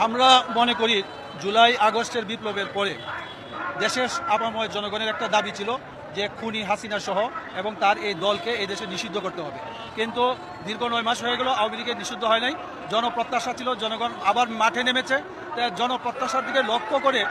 আমরা মনে করি জুলাই আগস্টের বিপ্লবের পরে দেশের আপাময় জনগণের একটা দাবি ছিল যে খুনি হাসিনা সহ এবং তার এই দলকে এই দেশে নিষিদ্ধ করতে হবে। কিন্তু দীর্ঘ 9 মাস হয়ে গেল, আওয়ামী লীগের নিষিদ্ধ হয় নাই। জনপ্রত্যাশা ছিল, জনগণ আবার মাঠে নেমেছে। জনপ্রত্যাশার দিকে লক্ষ্য করে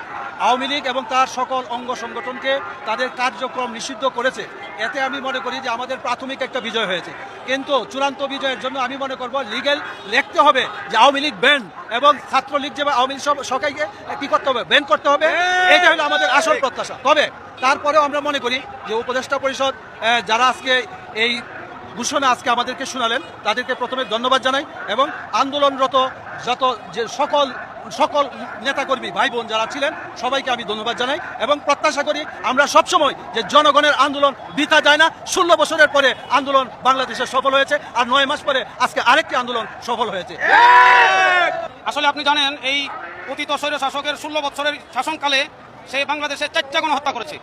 আওয়ামী লীগ এবং তার সকল অঙ্গ সংগঠনকে তাদের কার্যক্রম নিষিদ্ধ করেছে। এতে আমি মনে করি যে আমাদের প্রাথমিক একটা বিজয় হয়েছে। কিন্তু চূড়ান্ত বিজয়ের জন্য আমি মনে করব লিগেল লিখতে হবে যে আওয়ামী লীগ ব্যান এবং ছাত্রলীগ যে আওয়ামী লীগ সবাইকে কি করতে হবে, ব্যান করতে হবে। এটা হলো আমাদের আসল প্রত্যাশা। তবে তারপরেও আমরা মনে করি যে উপদেষ্টা পরিষদ যারা আজকে এই ঘোষণা আজকে আমাদেরকে শোনালেন তাদেরকে প্রথমে ধন্যবাদ জানাই এবং আন্দোলনরত যত যে সকল নেতাকর্মী ভাই বোন যারা ছিলেন সবাইকে আমি ধন্যবাদ জানাই এবং প্রত্যাশা করি আমরা সবসময় যে জনগণের আন্দোলন বৃথা যায় না। 16 বছরের পরে আন্দোলন বাংলাদেশে সফল হয়েছে, আর 9 মাস পরে আজকে আরেকটি আন্দোলন সফল হয়েছে। আসলে আপনি জানেন এই অতীত স্বৈর শাসকের 16 বছরের শাসনকালে সে বাংলাদেশে 4টা গণহত্যা করেছে।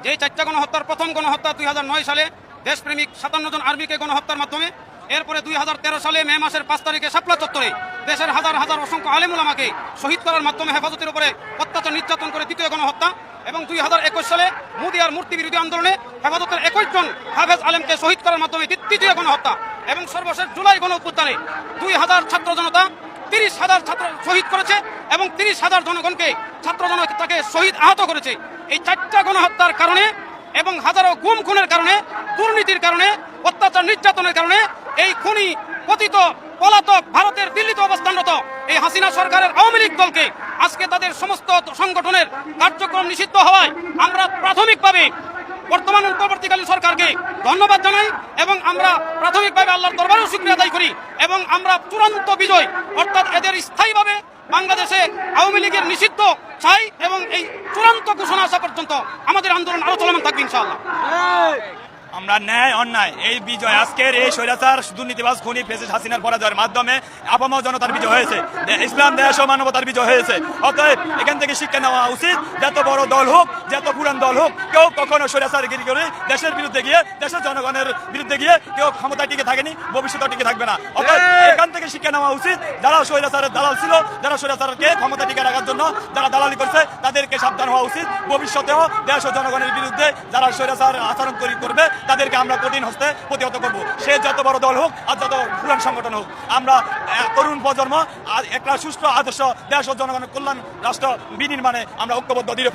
যেই 4টা গণহত্যার প্রথম গণহত্যা 2009 সালে দেশপ্রেমিক 57 জন আর্মিকে গণহত্যার মাধ্যমে, এরপরে 2013 সালে মে মাসের 5 তারিখে শাপলা চত্বরে দেশের হাজার হাজার অসংখ্য আলেম ওলামাকে শহীদ করার মাধ্যমে হেফাজতের উপরে অত্যাচার নির্যাতন করে দ্বিতীয় গণহত্যা, এবং 2021 সালে মোদি আর মূর্তি বিরোধী আন্দোলনে হেফাজতের 21 জন হাফেজ আলেমকে শহীদ করার মাধ্যমে তৃতীয় গণহত্যা, এবং সর্বশেষ জুলাই গণ অভ্যুত্থানে 2000 ছাত্র জনতা 30,000 ছাত্র শহীদ করেছে এবং 30,000 জনগণকে ছাত্র জনতাকে শহীদ আহত করেছে। এই 4টা গণহত্যার কারণে এবং হাজারো গুম খুনের কারণে, দুর্নীতির কারণে, অত্যাচার নির্যাতনের কারণে এই খুনি পতিত পলাতক ভারতের দিল্লিতে অবস্থানরত এই হাসিনা সরকারের আওয়ামী লীগ দলকে আজকে তাদের সমস্ত সংগঠনের কার্যক্রম নিষিদ্ধ হওয়ায় আমরা প্রাথমিকভাবে বর্তমান অন্তর্বর্তীকালীন সরকারকে ধন্যবাদ জানাই এবং আমরা প্রাথমিকভাবে আল্লাহর দরবারেও শুকরিয়া আদায় করি এবং আমরা চূড়ান্ত বিজয় অর্থাৎ এদের স্থায়ীভাবে বাংলাদেশে আওয়ামী লীগের নিষিদ্ধ চাই এবং এই চূড়ান্ত ঘোষণা আসা পর্যন্ত আমাদের আন্দোলন আরো চলমান থাকবে ইনশাআল্লাহ। আমরা ন্যায় অন্যায় এই বিজয় আজকের এই স্বৈরাচার দুর্নীতিবাজ খুনি ফ্যাসিস্ট হাসিনার পরাজয়ের মাধ্যমে আপামর জনতার বিজয় হয়েছে, ইসলাম দেশ ও মানবতার বিজয় হয়েছে। অতএব এখান থেকে শিক্ষা নেওয়া উচিত, যত বড় দল হোক, যত পুরান দল হোক, কেউ কখনো স্বৈরাচারগিরি করে দেশের বিরুদ্ধে গিয়ে, দেশের জনগণের বিরুদ্ধে গিয়ে কেউ ক্ষমতায় টিকে থাকেনি, ভবিষ্যতে টিকে থাকবে না। অতএব এখান থেকে শিক্ষা নেওয়া উচিত, যারা স্বৈরাচারের দালাল ছিল, যারা স্বৈরাচারকে ক্ষমতা টিকে রাখার জন্য যারা দালালি করছে তাদেরকে সাবধান হওয়া উচিত। ভবিষ্যতেও দেশ ও জনগণের বিরুদ্ধে যারা স্বৈরাচার আচরণ করবে তাদেরকে আমরা কঠিন হস্তে প্রতিহত করবো। সে যত বড় দল হোক আর যত পুরান সংগঠন হোক, আমরা তরুণ প্রজন্ম একটা সুষ্ঠু আদর্শ দেশ ও জনগণের কল্যাণ রাষ্ট্র বিনির্মাণে আমরা ঐক্যবদ্ধ দৃঢ়